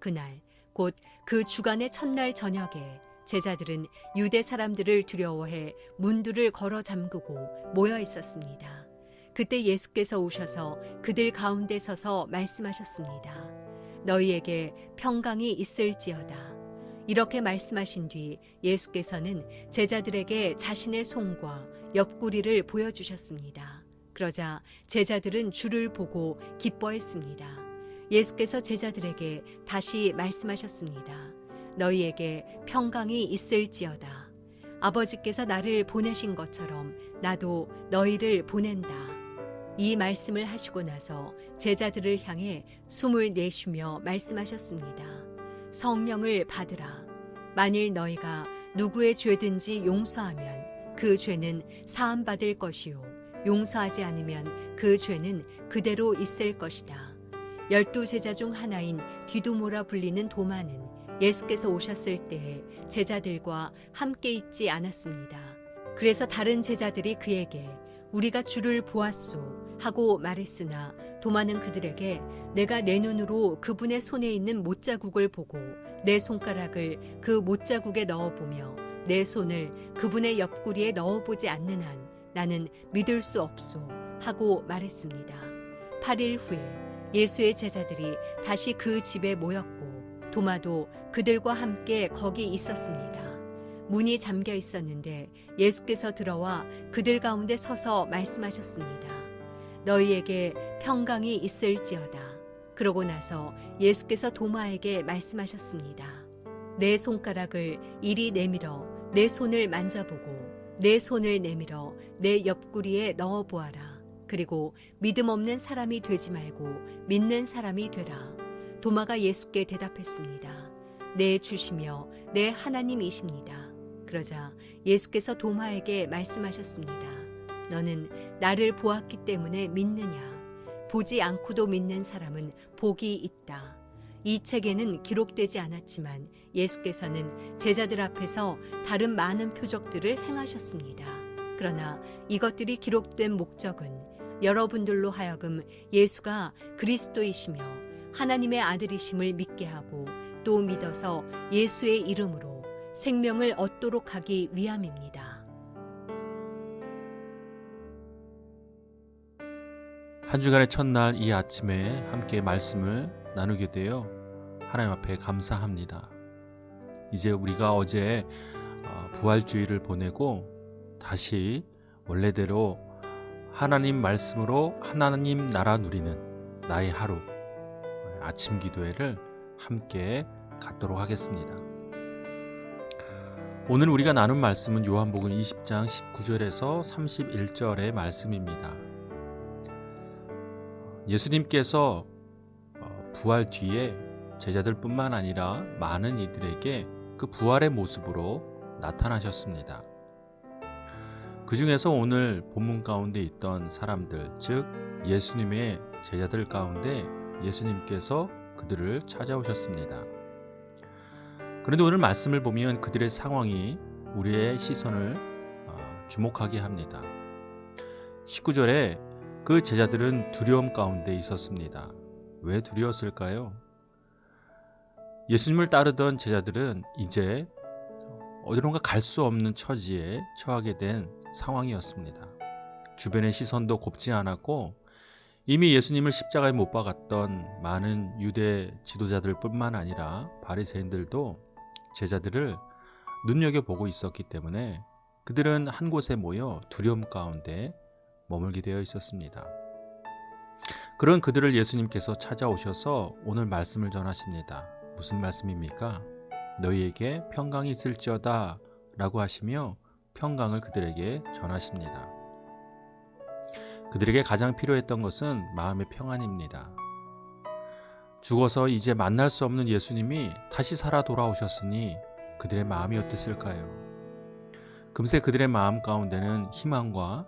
그날 곧 그 주간의 첫날 저녁에 제자들은 유대 사람들을 두려워해 문들을 걸어 잠그고 모여 있었습니다. 그때 예수께서 오셔서 그들 가운데 서서 말씀하셨습니다. 너희에게 평강이 있을지어다. 이렇게 말씀하신 뒤 예수께서는 제자들에게 자신의 손과 옆구리를 보여주셨습니다. 그러자 제자들은 주를 보고 기뻐했습니다. 예수께서 제자들에게 다시 말씀하셨습니다. 너희에게 평강이 있을지어다. 아버지께서 나를 보내신 것처럼 나도 너희를 보낸다. 이 말씀을 하시고 나서 제자들을 향해 숨을 내쉬며 말씀하셨습니다. 성령을 받으라. 만일 너희가 누구의 죄든지 용서하면 그 죄는 사함받을 것이요 용서하지 않으면 그 죄는 그대로 있을 것이다. 12 제자 중 하나인 디두모라 불리는 도마는 예수께서 오셨을 때에 제자들과 함께 있지 않았습니다. 그래서 다른 제자들이 그에게 우리가 주를 보았소 하고 말했으나 도마는 그들에게 내가 내 눈으로 그분의 손에 있는 못자국을 보고 내 손가락을 그 못자국에 넣어보며 내 손을 그분의 옆구리에 넣어보지 않는 한 나는 믿을 수 없소 하고 말했습니다. 8일 후에 예수의 제자들이 다시 그 집에 모였고 도마도 그들과 함께 거기 있었습니다. 문이 잠겨 있었는데 예수께서 들어와 그들 가운데 서서 말씀하셨습니다. 너희에게 평강이 있을지어다. 그러고 나서 예수께서 도마에게 말씀하셨습니다. 내 손가락을 이리 내밀어 내 손을 만져보고 내 손을 내밀어 내 옆구리에 넣어보아라. 그리고 믿음 없는 사람이 되지 말고 믿는 사람이 되라. 도마가 예수께 대답했습니다. 내 주시며 내 하나님이십니다. 그러자 예수께서 도마에게 말씀하셨습니다. 너는 나를 보았기 때문에 믿느냐? 보지 않고도 믿는 사람은 복이 있다. 이 책에는 기록되지 않았지만 예수께서는 제자들 앞에서 다른 많은 표적들을 행하셨습니다. 그러나 이것들이 기록된 목적은 여러분들로 하여금 예수가 그리스도이시며 하나님의 아들이심을 믿게 하고 또 믿어서 예수의 이름으로 생명을 얻도록 하기 위함입니다. 한 주간의 첫날 이 아침에 함께 말씀을 나누게 되어 하나님 앞에 감사합니다. 이제 우리가 어제 부활주의를 보내고 다시 원래대로 하나님 말씀으로 하나님 나라 누리는 나의 하루 아침 기도회를 함께 갖도록 하겠습니다. 오늘 우리가 나눈 말씀은 요한복음 20장 19절에서 31절의 말씀입니다. 예수님께서 부활 뒤에 제자들뿐만 아니라 많은 이들에게 그 부활의 모습으로 나타나셨습니다. 그 중에서 오늘 본문 가운데 있던 사람들, 즉 예수님의 제자들 가운데 예수님께서 그들을 찾아오셨습니다. 그런데 오늘 말씀을 보면 그들의 상황이 우리의 시선을 주목하게 합니다. 19절에 그 제자들은 두려움 가운데 있었습니다. 왜 두려웠을까요? 예수님을 따르던 제자들은 이제 어디론가 갈 수 없는 처지에 처하게 된 상황이었습니다. 주변의 시선도 곱지 않았고 이미 예수님을 십자가에 못 박았던 많은 유대 지도자들 뿐만 아니라 바리새인들도 제자들을 눈여겨보고 있었기 때문에 그들은 한 곳에 모여 두려움 가운데 머물게 되어 있었습니다. 그런 그들을 예수님께서 찾아오셔서 오늘 말씀을 전하십니다. 무슨 말씀입니까? 너희에게 평강이 있을지어다 라고 하시며 평강을 그들에게 전하십니다. 그들에게 가장 필요했던 것은 마음의 평안입니다. 죽어서 이제 만날 수 없는 예수님이 다시 살아 돌아오셨으니 그들의 마음이 어땠을까요? 금세 그들의 마음 가운데는 희망과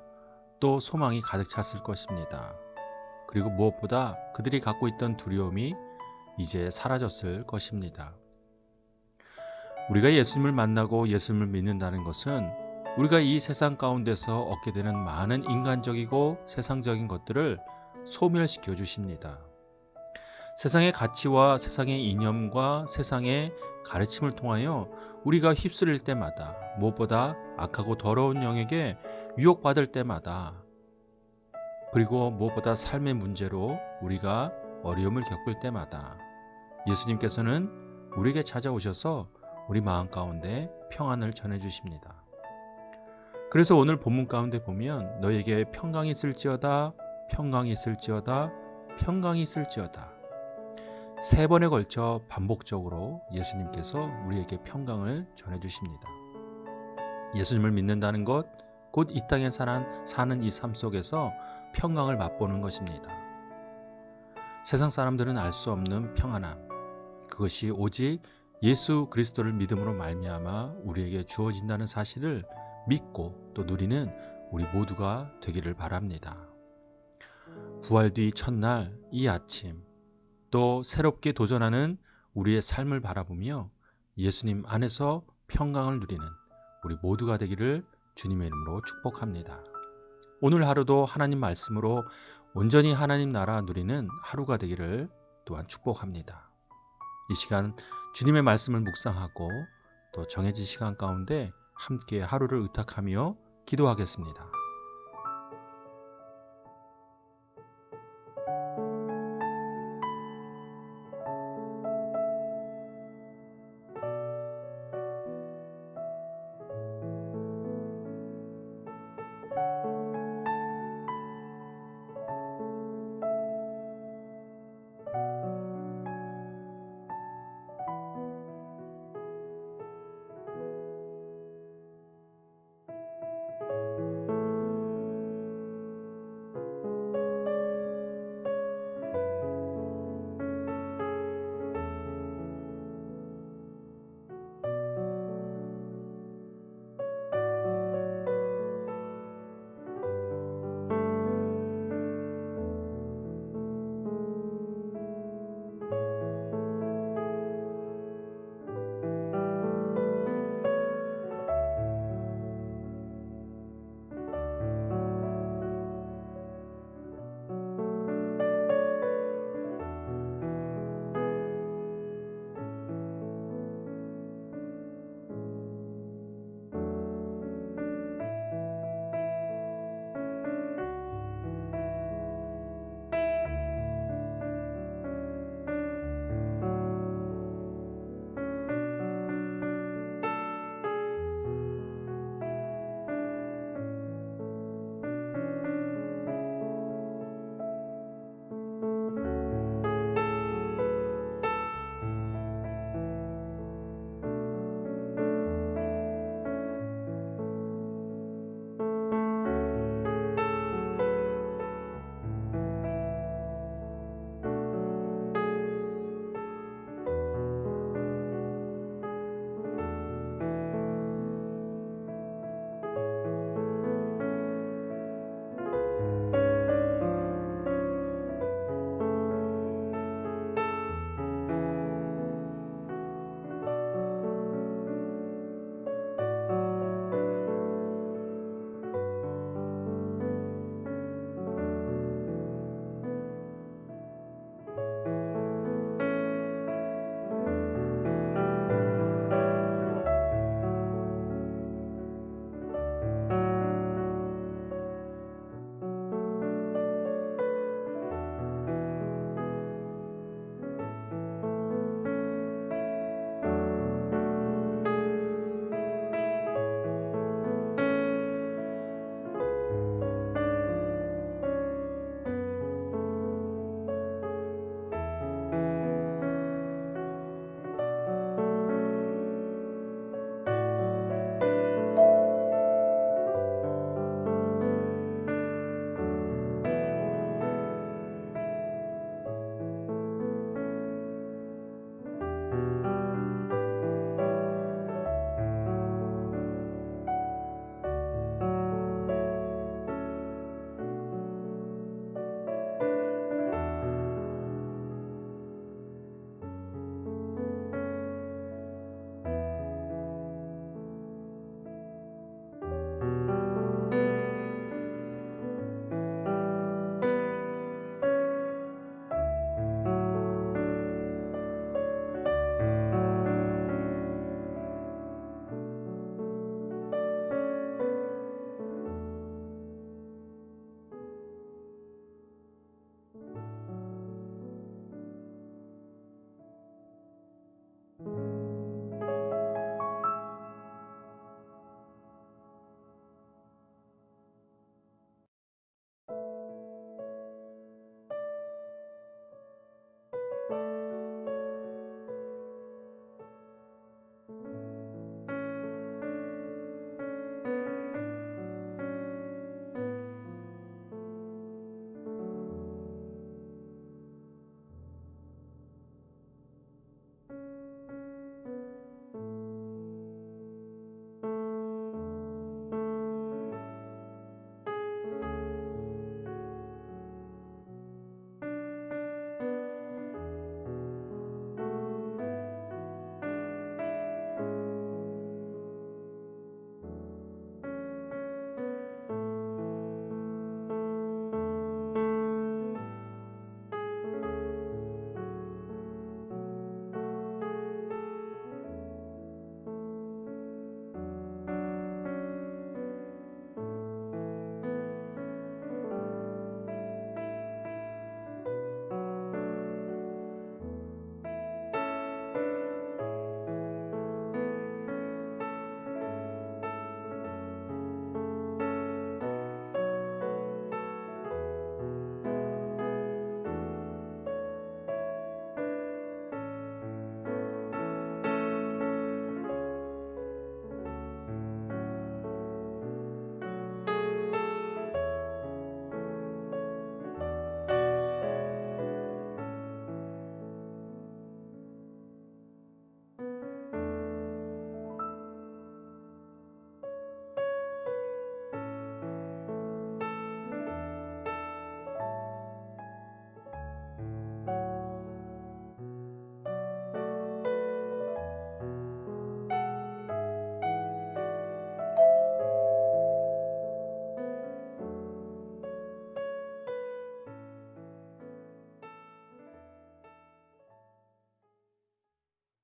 또 소망이 가득 찼을 것입니다. 그리고 무엇보다 그들이 갖고 있던 두려움이 이제 사라졌을 것입니다. 우리가 예수님을 만나고 예수님을 믿는다는 것은 우리가 이 세상 가운데서 얻게 되는 많은 인간적이고 세상적인 것들을 소멸시켜 주십니다. 세상의 가치와 세상의 이념과 세상의 가르침을 통하여 우리가 휩쓸릴 때마다, 무엇보다 악하고 더러운 영에게 유혹받을 때마다, 그리고 무엇보다 삶의 문제로 우리가 어려움을 겪을 때마다 예수님께서는 우리에게 찾아오셔서 우리 마음 가운데 평안을 전해주십니다. 그래서 오늘 본문 가운데 보면 너에게 평강이 있을지어다, 평강이 있을지어다, 평강이 있을지어다. 3번에 걸쳐 반복적으로 예수님께서 우리에게 평강을 전해주십니다. 예수님을 믿는다는 것, 곧 이 땅에 사는 이 삶 속에서 평강을 맛보는 것입니다. 세상 사람들은 알 수 없는 평안함, 그것이 오직 예수 그리스도를 믿음으로 말미암아 우리에게 주어진다는 사실을 믿고 또 누리는 우리 모두가 되기를 바랍니다. 부활 뒤 첫날 이 아침, 또 새롭게 도전하는 우리의 삶을 바라보며 예수님 안에서 평강을 누리는 우리 모두가 되기를 주님의 이름으로 축복합니다. 오늘 하루도 하나님 말씀으로 온전히 하나님 나라 누리는 하루가 되기를 또한 축복합니다. 이 시간 주님의 말씀을 묵상하고 또 정해진 시간 가운데 함께 하루를 의탁하며 기도하겠습니다.